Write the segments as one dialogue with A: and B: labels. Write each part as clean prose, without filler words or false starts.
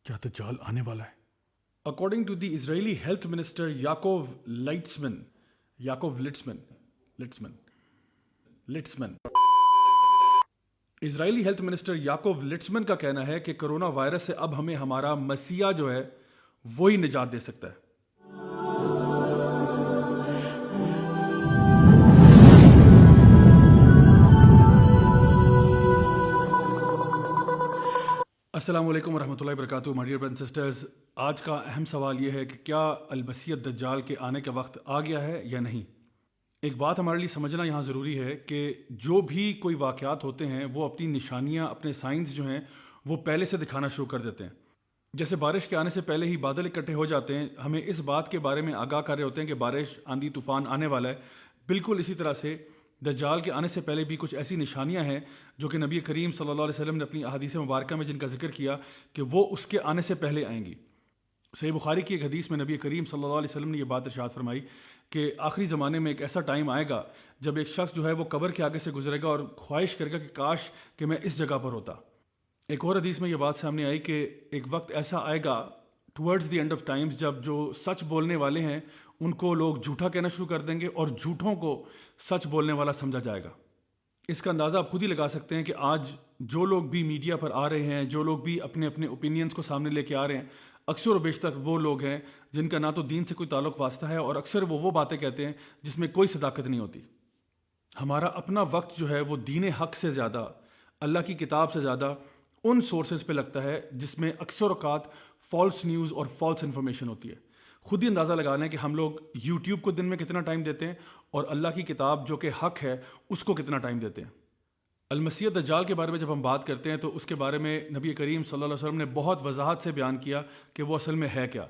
A: کیا دجال آنے والا ہے؟ According to the Israeli health minister Yaakov Litzman Israeli health minister Yaakov Litzman کا کہنا ہے کہ کرونا وائرس سے اب ہمیں ہمارا مسیح جو ہے وہی نجات دے سکتا ہے۔ السلام علیکم ورحمۃ اللہ وبرکاتہ مائی ڈیئر برادرز اینڈ سسٹرز۔ آج کا اہم سوال یہ ہے کہ کیا المسیح الدجال کے آنے کا وقت آ گیا ہے یا نہیں؟ ایک بات ہمارے لیے سمجھنا یہاں ضروری ہے کہ جو بھی کوئی واقعات ہوتے ہیں وہ اپنی نشانیاں، اپنے سائنز جو ہیں وہ پہلے سے دکھانا شروع کر دیتے ہیں۔ جیسے بارش کے آنے سے پہلے ہی بادل اکٹھے ہو جاتے ہیں، ہمیں اس بات کے بارے میں آگاہ کر رہے ہوتے ہیں کہ بارش، آندھی، طوفان آنے والا ہے۔ بالکل اسی طرح سے دجال کے آنے سے پہلے بھی کچھ ایسی نشانیاں ہیں جو کہ نبی کریم صلی اللہ علیہ وسلم نے اپنی احادیث مبارکہ میں جن کا ذکر کیا کہ وہ اس کے آنے سے پہلے آئیں گی۔ صحیح بخاری کی ایک حدیث میں نبی کریم صلی اللہ علیہ وسلم نے یہ بات ارشاد فرمائی کہ آخری زمانے میں ایک ایسا ٹائم آئے گا جب ایک شخص جو ہے وہ قبر کے آگے سے گزرے گا اور خواہش کرے گا کہ کاش کہ میں اس جگہ پر ہوتا۔ ایک اور حدیث میں یہ بات سامنے آئی کہ ایک وقت ایسا آئے گا towards the end of times جب جو سچ بولنے والے ہیں ان کو لوگ جھوٹا کہنا شروع کر دیں گے اور جھوٹوں کو سچ بولنے والا سمجھا جائے گا۔ اس کا اندازہ آپ خود ہی لگا سکتے ہیں کہ آج جو لوگ بھی میڈیا پر آ رہے ہیں، جو لوگ بھی اپنے اپنے اوپینینز کو سامنے لے کے آ رہے ہیں، اکثر و بیشتر وہ لوگ ہیں جن کا نہ تو دین سے کوئی تعلق واسطہ ہے اور اکثر وہ باتیں کہتے ہیں جس میں کوئی صداقت نہیں ہوتی۔ ہمارا اپنا وقت جو ہے وہ دین حق سے زیادہ، اللہ کی کتاب سے زیادہ ان سورسز پہ لگتا ہے جس میں اکثر اوقات فالس نیوز اور فالس انفارمیشن ہوتی ہے۔ خود ہی اندازہ لگا لیں کہ ہم لوگ یوٹیوب کو دن میں کتنا ٹائم دیتے ہیں اور اللہ کی کتاب جو کہ حق ہے اس کو کتنا ٹائم دیتے ہیں۔ المسیح الدجال کے بارے میں جب ہم بات کرتے ہیں تو اس کے بارے میں نبی کریم صلی اللہ علیہ وسلم نے بہت وضاحت سے بیان کیا کہ وہ اصل میں ہے کیا۔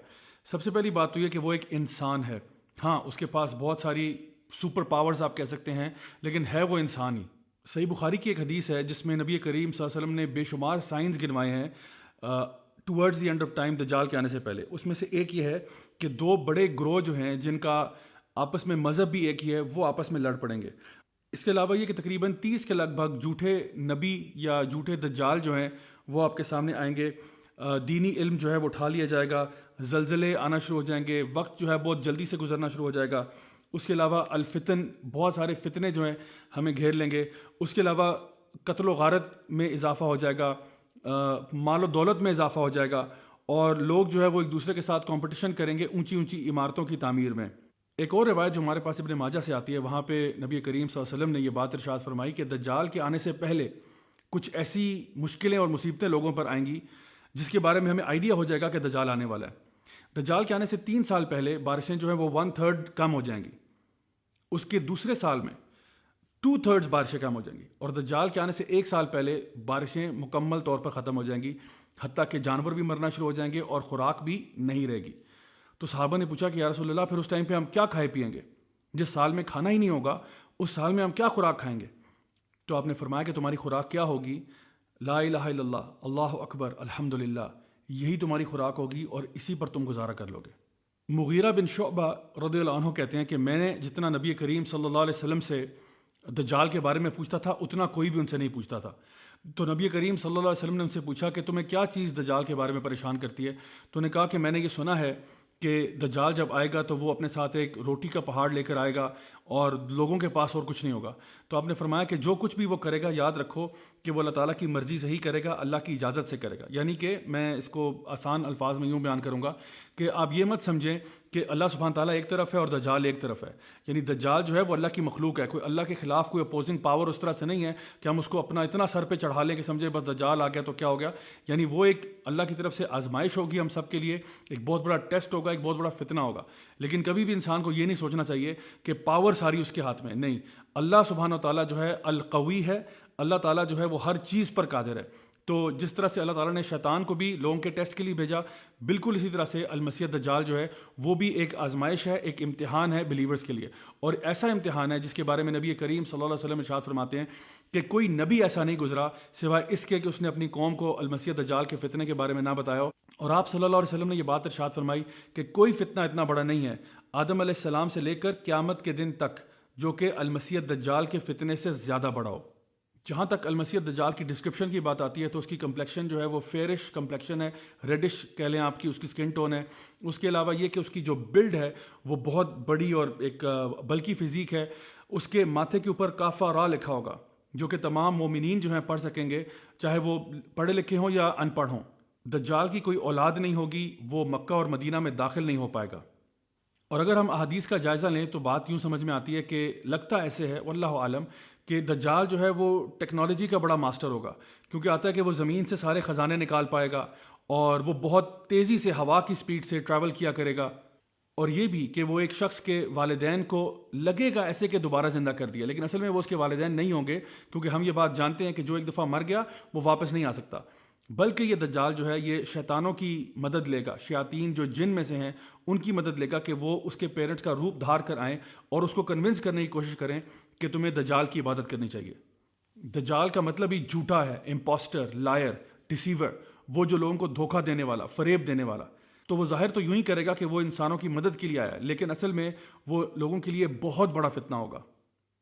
A: سب سے پہلی بات تو یہ کہ وہ ایک انسان ہے۔ ہاں، اس کے پاس بہت ساری سپر پاورز آپ کہہ سکتے ہیں، لیکن ہے وہ انسان ہی۔ صحیح بخاری کی ایک حدیث ہے جس میں نبی کریم صلی اللہ علیہ وسلم نے بے شمار سائنز گنوائے ہیں towards the end of time دجال کے آنے سے پہلے۔ اس میں سے ایک یہ ہے کہ دو بڑے گروہ جو ہیں جن کا آپس میں مذہب بھی ایک ہی ہے وہ آپس میں لڑ پڑیں گے۔ اس کے علاوہ یہ کہ تقریباً 30 کے لگ بھگ جھوٹے نبی یا جھوٹے دجال جو ہیں وہ آپ کے سامنے آئیں گے۔ دینی علم جو ہے وہ اٹھا لیا جائے گا، زلزلے آنا شروع ہو جائیں گے، وقت جو ہے بہت جلدی سے گزرنا شروع ہو جائے گا۔ اس کے علاوہ الفتن، بہت سارے فتنے جو ہیں ہمیں گھیر لیں گے۔ اس کے علاوہ قتل و غارت میں اضافہ ہو جائے گا، مال و دولت میں اضافہ ہو جائے گا، اور لوگ جو ہے وہ ایک دوسرے کے ساتھ کمپٹیشن کریں گے اونچی اونچی عمارتوں کی تعمیر میں۔ ایک اور روایت جو ہمارے پاس ابن ماجہ سے آتی ہے، وہاں پہ نبی کریم صلی اللہ علیہ وسلم نے یہ بات ارشاد فرمائی کہ دجال کے آنے سے پہلے کچھ ایسی مشکلیں اور مصیبتیں لوگوں پر آئیں گی جس کے بارے میں ہمیں آئیڈیا ہو جائے گا کہ دجال آنے والا ہے۔ دجال کے آنے سے 3 سال پہلے بارشیں جو ہیں وہ 1/3 کم ہو جائیں گی، اس کے دوسرے سال میں 2/3 بارشیں کم ہو جائیں گی، اور دجال کے آنے سے 1 سال پہلے بارشیں مکمل طور پر ختم ہو جائیں گی، حتیٰ کہ جانور بھی مرنا شروع ہو جائیں گے اور خوراک بھی نہیں رہے گی۔ تو صحابہ نے پوچھا کہ یا رسول اللہ، پھر اس ٹائم پہ ہم کیا کھائے پیئیں گے؟ جس سال میں کھانا ہی نہیں ہوگا اس سال میں ہم کیا خوراک کھائیں گے؟ تو آپ نے فرمایا کہ تمہاری خوراک کیا ہوگی؟ لا الہ الا اللہ، اللہ اکبر، الحمدللہ، یہی تمہاری خوراک ہوگی اور اسی پر تم گزارا کر لو گے۔ مغیرہ بن شعبہ رضی اللہ عنہ کہتے ہیں کہ میں نے جتنا نبی کریم صلی اللہ علیہ وسلم سے دجال کے بارے میں پوچھتا تھا اتنا کوئی بھی ان سے نہیں پوچھتا تھا۔ تو نبی کریم صلی اللہ علیہ وسلم نے ان سے پوچھا کہ تمہیں کیا چیز دجال کے بارے میں پریشان کرتی ہے؟ تو نے کہا کہ میں نے یہ سنا ہے کہ دجال جب آئے گا تو وہ اپنے ساتھ ایک روٹی کا پہاڑ لے کر آئے گا اور لوگوں کے پاس اور کچھ نہیں ہوگا۔ تو آپ نے فرمایا کہ جو کچھ بھی وہ کرے گا یاد رکھو کہ وہ اللہ تعالیٰ کی مرضی سے ہی کرے گا، اللہ کی اجازت سے کرے گا۔ یعنی کہ میں اس کو آسان الفاظ میں یوں بیان کروں گا کہ آپ یہ مت سمجھیں کہ اللہ سبحانہ تعالیٰ ایک طرف ہے اور دجال ایک طرف ہے۔ یعنی دجال جو ہے وہ اللہ کی مخلوق ہے، کوئی اللہ کے خلاف کوئی اپوزنگ پاور اس طرح سے نہیں ہے کہ ہم اس کو اپنا اتنا سر پہ چڑھا لیں کہ سمجھے بس دجال آ گیا تو کیا ہو گیا۔ یعنی وہ ایک اللہ کی طرف سے آزمائش ہوگی ہم سب کے لیے، ایک بہت بڑا ٹیسٹ ہوگا، ایک بہت بڑا فتنہ ہوگا۔ لیکن کبھی بھی انسان کو یہ نہیں سوچنا چاہیے کہ پاور ساری اس کے ہاتھ میں نہیں۔ اللہ سبحانہ تعالیٰ جو ہے القوی ہے، اللہ تعالیٰ جو ہے وہ ہر چیز پر قادر ہے۔ تو جس طرح سے اللہ تعالیٰ نے شیطان کو بھی لوگوں کے ٹیسٹ کے لیے بھیجا، بالکل اسی طرح سے المسیح الدجال جو ہے وہ بھی ایک آزمائش ہے، ایک امتحان ہے بلیورز کے لیے، اور ایسا امتحان ہے جس کے بارے میں نبی کریم صلی اللہ علیہ وسلم ارشاد فرماتے ہیں کہ کوئی نبی ایسا نہیں گزرا سوائے اس کے کہ اس نے اپنی قوم کو المسیح الدجال کے فتنے کے بارے میں نہ بتایا ہو۔ اور آپ صلی اللہ علیہ وسلم نے یہ بات ارشاد فرمائی کہ کوئی فتنہ اتنا بڑا نہیں ہے آدم علیہ السلام سے لے کر قیامت کے دن تک جو کہ المسیح الدجال کے فتنے سے زیادہ بڑا ہو۔ جہاں تک المسیح الدجال کی ڈسکرپشن کی بات آتی ہے تو اس کی کمپلیکشن جو ہے وہ فیرش کمپلیکشن ہے، ریڈش کہہ لیں آپ کی، اس کی سکن ٹون ہے۔ اس کے علاوہ یہ کہ اس کی جو بلڈ ہے وہ بہت بڑی اور ایک بلکی فزیک ہے۔ اس کے ماتھے کے اوپر کافہ را لکھا ہوگا، جو کہ تمام مومنین جو ہیں پڑھ سکیں گے، چاہے وہ پڑھے لکھے ہوں یا ان پڑھ ہوں۔ دجال کی کوئی اولاد نہیں ہوگی، وہ مکہ اور مدینہ میں داخل نہیں ہو پائے گا۔ اور اگر ہم احادیث کا جائزہ لیں تو بات یوں سمجھ میں آتی ہے کہ لگتا ایسے ہے واللہ عالم کہ دجال جو ہے وہ ٹیکنالوجی کا بڑا ماسٹر ہوگا، کیونکہ آتا ہے کہ وہ زمین سے سارے خزانے نکال پائے گا، اور وہ بہت تیزی سے ہوا کی سپیڈ سے ٹریول کیا کرے گا، اور یہ بھی کہ وہ ایک شخص کے والدین کو لگے گا ایسے کہ دوبارہ زندہ کر دیا، لیکن اصل میں وہ اس کے والدین نہیں ہوں گے، کیونکہ ہم یہ بات جانتے ہیں کہ جو ایک دفعہ مر گیا وہ واپس نہیں آ سکتا، بلکہ یہ دجال جو ہے یہ شیطانوں کی مدد لے گا، شیاطین جو جن میں سے ہیں ان کی مدد لے گا کہ وہ اس کے پیرنٹس کا روپ دھار کر آئیں اور اس کو کنونس کرنے کی کوشش کریں کہ تمہیں دجال کی عبادت کرنی چاہیے۔ دجال کا مطلب ہی جھوٹا ہے، امپوسٹر، لائر، ڈیسیور، وہ جو لوگوں کو دھوکہ دینے والا، فریب دینے والا۔ تو وہ ظاہر تو یوں ہی کرے گا کہ وہ انسانوں کی مدد کے لیے آیا ہے، لیکن اصل میں وہ لوگوں کے لیے بہت بڑا فتنہ ہوگا۔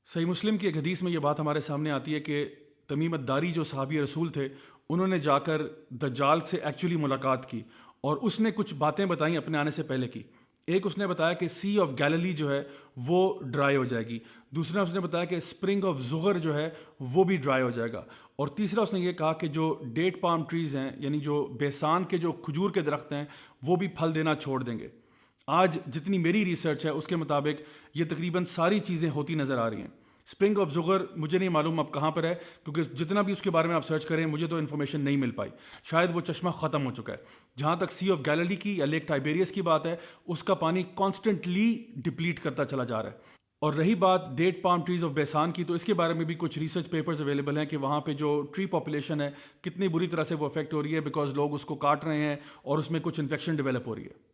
A: صحیح مسلم کی ایک حدیث میں یہ بات ہمارے سامنے آتی ہے کہ تمیم الداری جو صحابی رسول تھے، انہوں نے جا کر دجال سے ایکچولی ملاقات کی، اور اس نے کچھ باتیں بتائیں اپنے آنے سے پہلے کی۔ ایک اس نے بتایا کہ سی آف گیلیلی جو ہے وہ ڈرائی ہو جائے گی، دوسرا اس نے بتایا کہ اسپرنگ آف زغر جو ہے وہ بھی ڈرائی ہو جائے گا، اور تیسرا اس نے یہ کہا کہ جو ڈیٹ پام ٹریز ہیں، یعنی جو بیسان کے جو کھجور کے درخت ہیں، وہ بھی پھل دینا چھوڑ دیں گے۔ آج جتنی میری ریسرچ ہے اس کے مطابق یہ تقریباً ساری چیزیں ہوتی نظر آ رہی ہیں۔ اسپرنگ آف زغر مجھے نہیں معلوم اب کہاں پر ہے، کیونکہ جتنا بھی اس کے بارے میں آپ سرچ کریں مجھے تو انفارمیشن نہیں مل پائی، شاید وہ چشمہ ختم ہو چکا ہے۔ جہاں تک سی آف گیلیلی کی یا لیک ٹائبیریس کی بات ہے، اس کا پانی کانسٹنٹلی ڈپلیٹ کرتا چلا جا رہا ہے۔ اور رہی بات ڈیٹ پام ٹریز آف بیسان کی، تو اس کے بارے میں بھی کچھ ریسرچ پیپرز اویلیبل ہیں کہ وہاں پہ جو ٹری پاپولیشن ہے کتنی بری طرح سے وہ افیکٹ ہو رہی ہے، بیکاز لوگ اس کو کاٹ رہے ہیں اور اس میں کچھ انفیکشن ڈیولپ ہو رہی ہے۔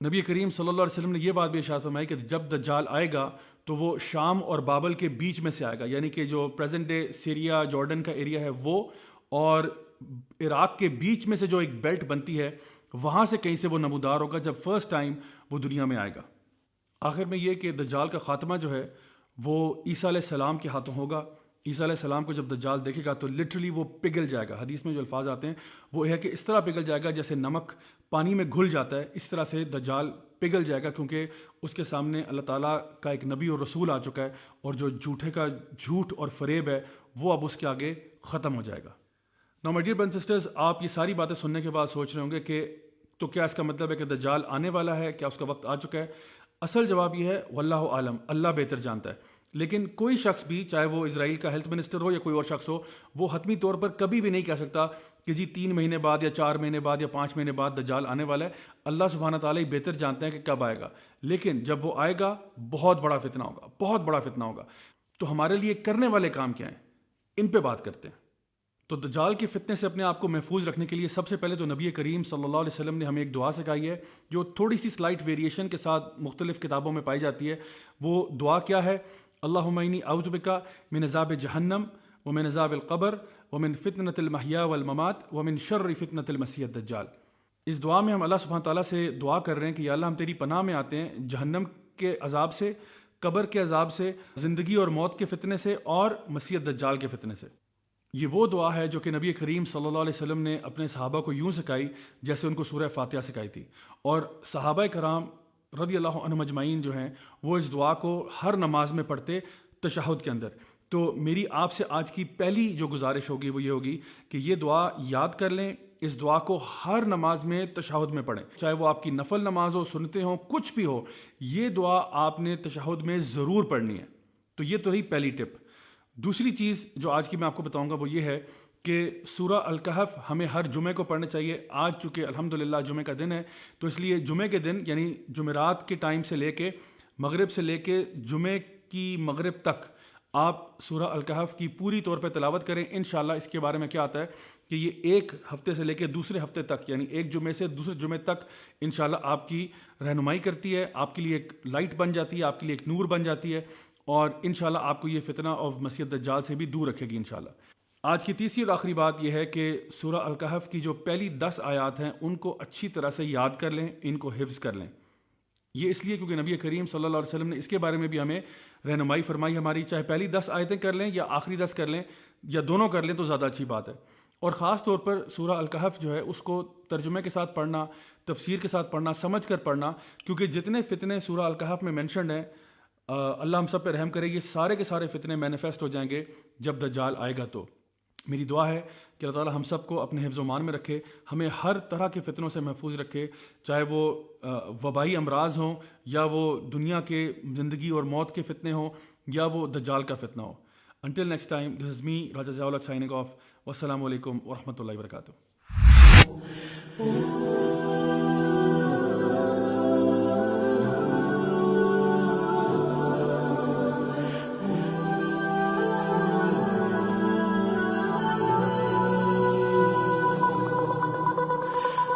A: نبی کریم صلی اللہ علیہ وسلم نے یہ بات بھی ارشاد فرمائی کہ جب دجال آئے گا تو وہ شام اور بابل کے بیچ میں سے آئے گا، یعنی کہ جو پریزنٹ ڈے سیریا جارڈن کا ایریا ہے وہ، اور عراق کے بیچ میں سے جو ایک بیلٹ بنتی ہے وہاں سے کہیں سے وہ نمودار ہوگا جب فرسٹ ٹائم وہ دنیا میں آئے گا۔ آخر میں یہ کہ دجال کا خاتمہ جو ہے وہ عیسیٰ علیہ السلام کے ہاتھوں ہوگا۔ عیسیٰ علیہ السلام کو جب دجال دیکھے گا تو لٹرلی وہ پگھل جائے گا۔ حدیث میں جو الفاظ آتے ہیں وہ ہے کہ اس طرح پگھل جائے گا جیسے نمک پانی میں گھل جاتا ہے، اس طرح سے دجال پگھل جائے گا، کیونکہ اس کے سامنے اللہ تعالیٰ کا ایک نبی اور رسول آ چکا ہے، اور جو جھوٹے کا جھوٹ اور فریب ہے وہ اب اس کے آگے ختم ہو جائے گا۔ Now my dear brothers and sisters, آپ یہ ساری باتیں سننے کے بعد سوچ رہے ہوں گے کہ تو کیا اس کا مطلب ہے کہ دجال آنے والا ہے، کیا اس کا وقت آ چکا ہے؟ اصل جواب یہ ہے واللہ عالم، اللہ بہتر جانتا ہے۔ لیکن کوئی شخص بھی، چاہے وہ اسرائیل کا ہیلتھ منسٹر ہو یا کوئی اور شخص ہو، وہ حتمی طور پر کبھی بھی نہیں کہہ سکتا کہ جی 3 مہینے بعد یا 4 مہینے بعد یا 5 مہینے بعد دجال آنے والا ہے۔ اللہ سبحانہ تعالیٰ ہی بہتر جانتے ہیں کہ کب آئے گا، لیکن جب وہ آئے گا بہت بڑا فتنہ ہوگا، بہت بڑا فتنہ ہوگا۔ تو ہمارے لیے کرنے والے کام کیا ہیں، ان پہ بات کرتے ہیں۔ تو دجال کے فتنے سے اپنے آپ کو محفوظ رکھنے کے لیے سب سے پہلے تو نبی کریم صلی اللہ علیہ وسلم نے ہمیں ایک دعا سکھائی ہے، جو تھوڑی سی سلائٹ ویریشن کے ساتھ مختلف کتابوں میں پائی جاتی ہے۔ وہ دعا کیا ہے؟ اللہم انی اعوذ بک من عذاب جہنم ومن عذاب القبر ومن فتنۃ المحیا والممات ومن شر فتنۃ المسیح الدجال۔ اس دعا میں ہم اللہ سبحانہ تعالیٰ سے دعا کر رہے ہیں کہ یا اللہ ہم تیری پناہ میں آتے ہیں جہنم کے عذاب سے، قبر کے عذاب سے، زندگی اور موت کے فتنے سے، اور مسیح الدجال کے فتنے سے۔ یہ وہ دعا ہے جو کہ نبی کریم صلی اللہ علیہ وسلم نے اپنے صحابہ کو یوں سکھائی جیسے ان کو سورہ فاتحہ سکھائی تھی، اور صحابہ کرام رضی اللہ عنہم اجمعین جو ہیں وہ اس دعا کو ہر نماز میں پڑھتے تشہد کے اندر۔ تو میری آپ سے آج کی پہلی جو گزارش ہوگی وہ یہ ہوگی کہ یہ دعا یاد کر لیں، اس دعا کو ہر نماز میں تشہد میں پڑھیں، چاہے وہ آپ کی نفل نماز ہو، سنتے ہوں، کچھ بھی ہو، یہ دعا آپ نے تشہد میں ضرور پڑھنی ہے۔ تو یہ تو رہی پہلی ٹپ۔ دوسری چیز جو آج کی میں آپ کو بتاؤں گا وہ یہ ہے کہ سورہ الکہف ہمیں ہر جمعے کو پڑھنا چاہیے۔ آج چونکہ الحمدللہ جمعے کا دن ہے تو اس لیے جمعے کے دن یعنی جمعرات کے ٹائم سے لے کے مغرب سے لے کے جمعے کی مغرب تک آپ سورہ الکہف کی پوری طور پہ تلاوت کریں انشاءاللہ۔ اس کے بارے میں کیا آتا ہے کہ یہ ایک ہفتے سے لے کے دوسرے ہفتے تک، یعنی ایک جمعے سے دوسرے جمعے تک انشاءاللہ آپ کی رہنمائی کرتی ہے، آپ کے لیے ایک لائٹ بن جاتی ہے، آپ کے لیے ایک نور بن جاتی ہے، اور انشاءاللہ آپ کو یہ فتنہ آف مسیح الدجال سے بھی دور رکھے گی انشاءاللہ۔ آج کی تیسری اور آخری بات یہ ہے کہ سورہ الکہف کی جو پہلی 10 آیات ہیں ان کو اچھی طرح سے یاد کر لیں، ان کو حفظ کر لیں۔ یہ اس لیے کیونکہ نبی کریم صلی اللہ علیہ وسلم نے اس کے بارے میں بھی ہمیں رہنمائی فرمائی، ہماری چاہے پہلی 10 آیتیں کر لیں یا آخری 10 کر لیں، یا دونوں کر لیں تو زیادہ اچھی بات ہے. اور خاص طور پر سورہ الکہف جو ہے اس کو ترجمے کے ساتھ پڑھنا, تفسیر کے ساتھ پڑھنا, سمجھ کر پڑھنا, کیونکہ جتنے فتنے سورہ الکہف میں مینشنڈ ہیں اللہ ہم سب پہ رحم کرے, یہ سارے کے سارے فتنے مینیفیسٹ ہو جائیں گے جب دجال آئے گا. تو میری دعا ہے کہ اللہ تعالیٰ ہم سب کو اپنے حفظ و مان میں رکھے, ہمیں ہر طرح کے فتنوں سے محفوظ رکھے, چاہے وہ وبائی امراض ہوں, یا وہ دنیا کے زندگی اور موت کے فتنے ہوں, یا وہ دجال کا فتنہ ہو. Until next time, this is me, Raja Ziaul Haq, signing off. Wassalamu alaikum wa rahmatullahi wa barakatuh.